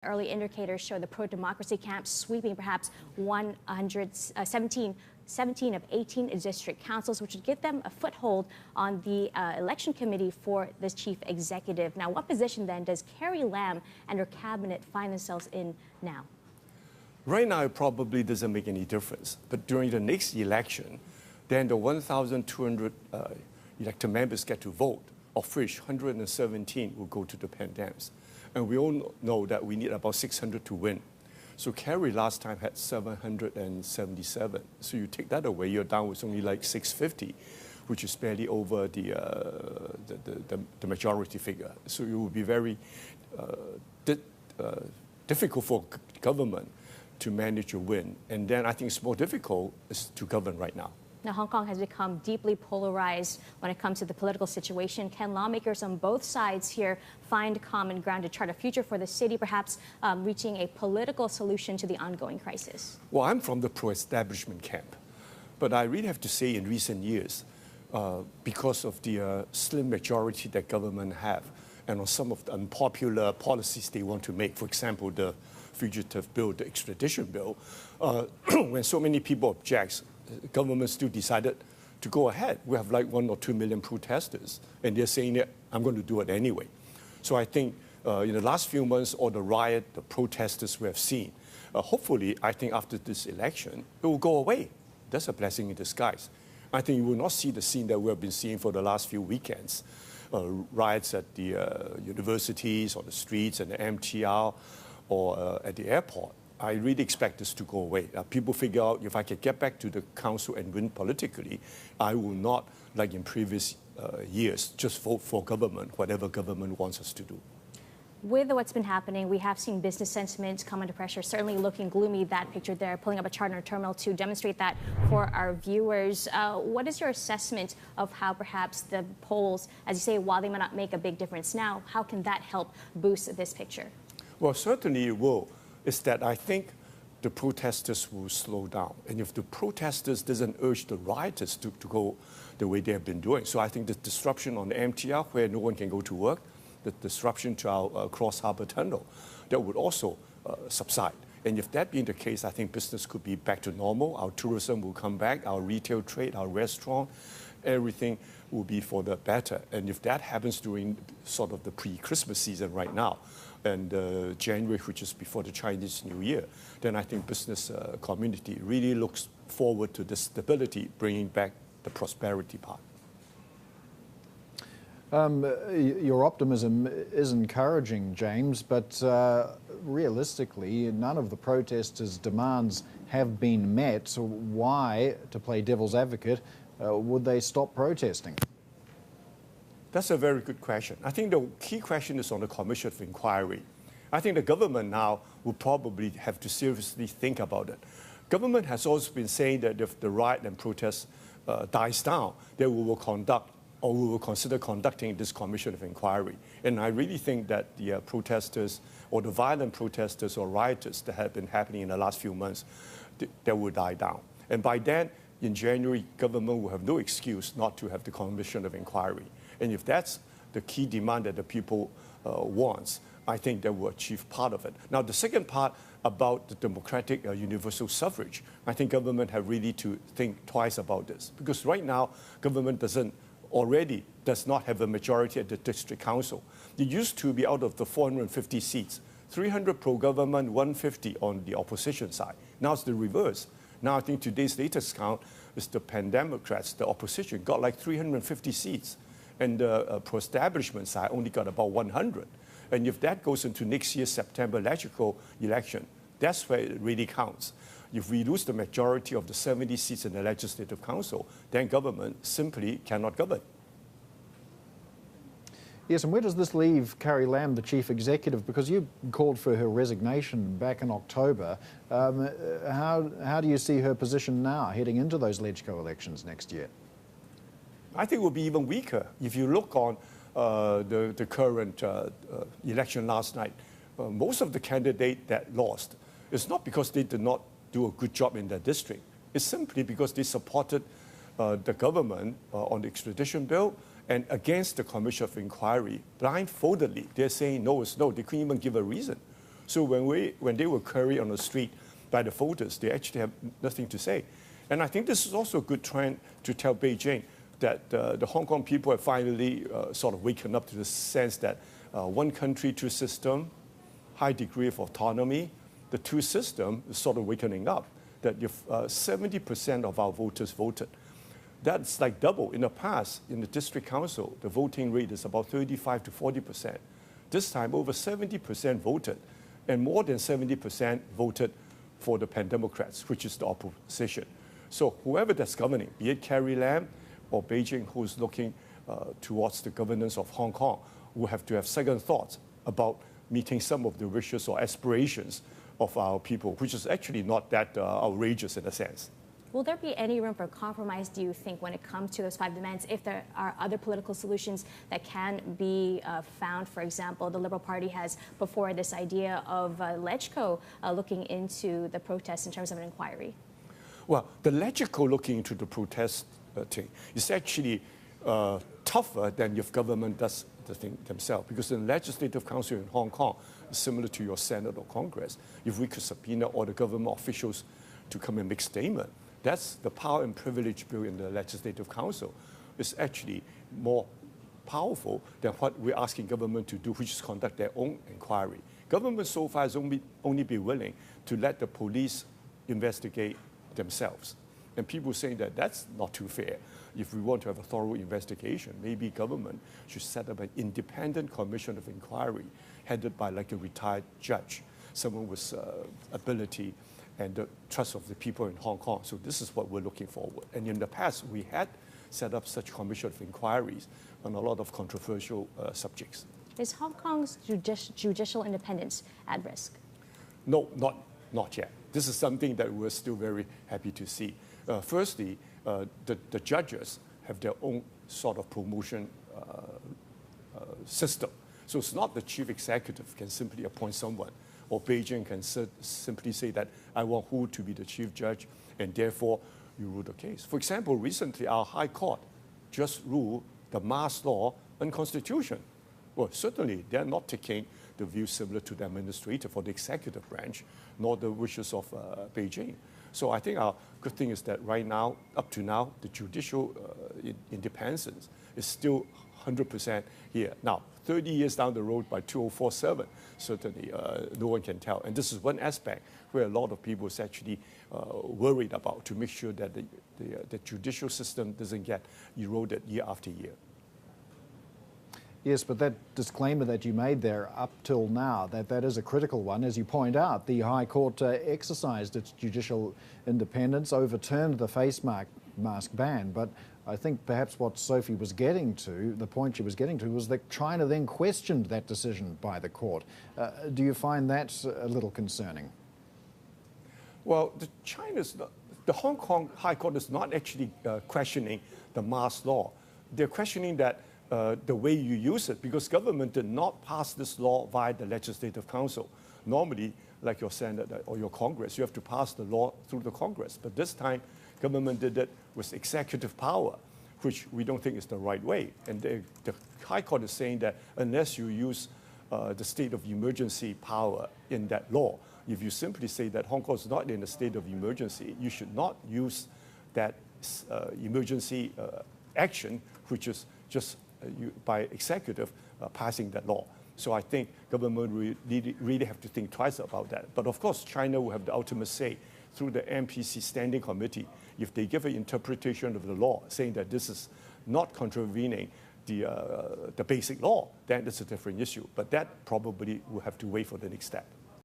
Early indicators show the pro-democracy camp sweeping perhaps 17 of 18 district councils, which would give them a foothold on the election committee for the chief executive. Now, what position then does Carrie Lam and her cabinet find themselves in now? Right now, it probably doesn't make any difference. But during the next election, then the 1,200 elected members get to vote, of which 117 will go to the Pan Dems. And we all know that we need about 600 to win. So Carrie last time had 777. So you take that away, you're down with only like 650, which is barely over the majority figure. So it will be very difficult for government to manage a win. And then I think it's more difficult is to govern right now. Now, Hong Kong has become deeply polarized when it comes to the political situation. Can lawmakers on both sides here find common ground to chart a future for the city, perhaps reaching a political solution to the ongoing crisis? Well, I'm from the pro-establishment camp. But I really have to say in recent years, because of the slim majority that government have, and on some of the unpopular policies they want to make, for example, the fugitive bill, the extradition bill, when so many people object, the government still decided to go ahead. We have like 1 or 2 million protesters, and they're saying that I'm going to do it anyway. So I think in the last few months, all the riot, the protesters we have seen, hopefully, I think after this election, it will go away. That's a blessing in disguise. I think you will not see the scene that we have been seeing for the last few weekends, riots at the universities or the streets and the MTR or at the airport. I really expect this to go away. People figure out if I can get back to the council and win politically, I will not, like in previous years, just vote for government, whatever government wants us to do. With what's been happening, we have seen business sentiment come under pressure, certainly looking gloomy, that picture there, pulling up a chart on our terminal to demonstrate that for our viewers. What is your assessment of how perhaps the polls, as you say, while they might not make a big difference now, how can that help boost this picture? Well, certainly it will. Is that I think the protesters will slow down. And if the protesters doesn't urge the rioters to go the way they have been doing. So I think the disruption on the MTR, where no one can go to work, the disruption to our Cross Harbour Tunnel, that would also subside. And if that being the case, I think business could be back to normal. Our tourism will come back, our retail trade, our restaurant, everything will be for the better. And if that happens during sort of the pre-Christmas season right now, and January, which is before the Chinese New Year, then I think business community really looks forward to the stability, bringing back the prosperity part. Your optimism is encouraging, James, but realistically, none of the protesters' demands have been met. So why, to play devil's advocate, would they stop protesting? That's a very good question. I think the key question is on the Commission of Inquiry. I think the government now will probably have to seriously think about it. Government has also been saying that if the riot and protest dies down, then we will conduct or we will consider conducting this Commission of Inquiry. And I really think that the protesters or the violent protesters or rioters that have been happening in the last few months, that will die down. And by then, in January, government will have no excuse not to have the Commission of Inquiry. And if that's the key demand that the people wants, I think that will achieve part of it. Now, the second part about the democratic universal suffrage, I think government have really to think twice about this. Because right now, government does not have a majority at the district council. It used to be out of the 450 seats, 300 pro-government, 150 on the opposition side. Now it's the reverse. Now I think today's latest count is the Pan Democrats, the opposition, got like 350 seats. And the pro-establishment side only got about 100. And if that goes into next year's September legislative election, that's where it really counts. If we lose the majority of the 70 seats in the Legislative Council, then government simply cannot govern. Yes, and where does this leave Carrie Lam, the chief executive? Because you called for her resignation back in October. How do you see her position now, heading into those LegCo elections next year? I think it will be even weaker. If you look on the current election last night, most of the candidates that lost, it's not because they did not do a good job in their district. It's simply because they supported the government on the extradition bill and against the Commission of Inquiry blindfoldedly. They're saying no is no. They couldn't even give a reason. So when they were queried on the street by the voters, they actually have nothing to say. And I think this is also a good trend to tell Beijing that the Hong Kong people have finally sort of waken up to the sense that one country, two system, high degree of autonomy, the two system is sort of wakening up, that if 70% of our voters voted, that's like double. In the past, in the district council, the voting rate is about 35 to 40%. This time, over 70% voted, and more than 70% voted for the Pan Democrats, which is the opposition. So whoever that's governing, be it Carrie Lam or Beijing, who's looking towards the governance of Hong Kong, will have to have second thoughts about meeting some of the wishes or aspirations of our people, which is actually not that outrageous in a sense. Will there be any room for compromise, do you think, when it comes to those 5 demands, if there are other political solutions that can be found? For example, the Liberal Party has put forward this idea of LegCo looking into the protests in terms of an inquiry. Well, the LegCo looking into the protest thing is actually tougher than if government does the thing themselves, because the Legislative Council in Hong Kong is similar to your Senate or Congress. If we could subpoena all the government officials to come and make statement, that's the power and privilege bill in the Legislative Council. It's actually more powerful than what we're asking government to do, which is conduct their own inquiry. Government so far has only been willing to let the police investigate themselves. And people saying that that's not too fair. If we want to have a thorough investigation, maybe government should set up an independent commission of inquiry headed by like a retired judge, someone with ability and the trust of the people in Hong Kong. So this is what we're looking forward. And in the past, we had set up such commission of inquiries on a lot of controversial subjects. Is Hong Kong's judicial independence at risk? No, not yet. This is something that we're still very happy to see. Firstly, the judges have their own sort of promotion system. So it's not the chief executive can simply appoint someone, or Beijing can simply say that I want who to be the chief judge, and therefore you rule the case. For example, recently our High Court just ruled the mask law unconstitutional. Well, certainly they're not taking the view similar to the administrative or the executive branch, nor the wishes of Beijing. So I think our good thing is that right now, up to now, the judicial independence is still 100% here. Now, 30 years down the road by 2047, certainly no one can tell. And this is one aspect where a lot of people is actually worried about, to make sure that the judicial system doesn't get eroded year after year. Yes, but that disclaimer that you made there up till now, that is a critical one. As you point out, the High Court exercised its judicial independence, overturned the face mask ban, but I think perhaps what Sophie was getting to, the point she was getting to, was that China then questioned that decision by the court. Do you find that a little concerning? Well, the Hong Kong High Court is not actually questioning the mask law. They're questioning that the way you use it, because government did not pass this law via the Legislative Council. Normally, like your Senate or your Congress, you have to pass the law through the Congress. But this time, government did it with executive power, which we don't think is the right way. And the High Court is saying that unless you use the state of emergency power in that law, if you simply say that Hong Kong is not in a state of emergency, you should not use that emergency action, which is just by executive passing that law. So I think government really have to think twice about that. But of course, China will have the ultimate say through the MPC Standing Committee. If they give an interpretation of the law saying that this is not contravening the basic law, then it's a different issue. But that probably will have to wait for the next step.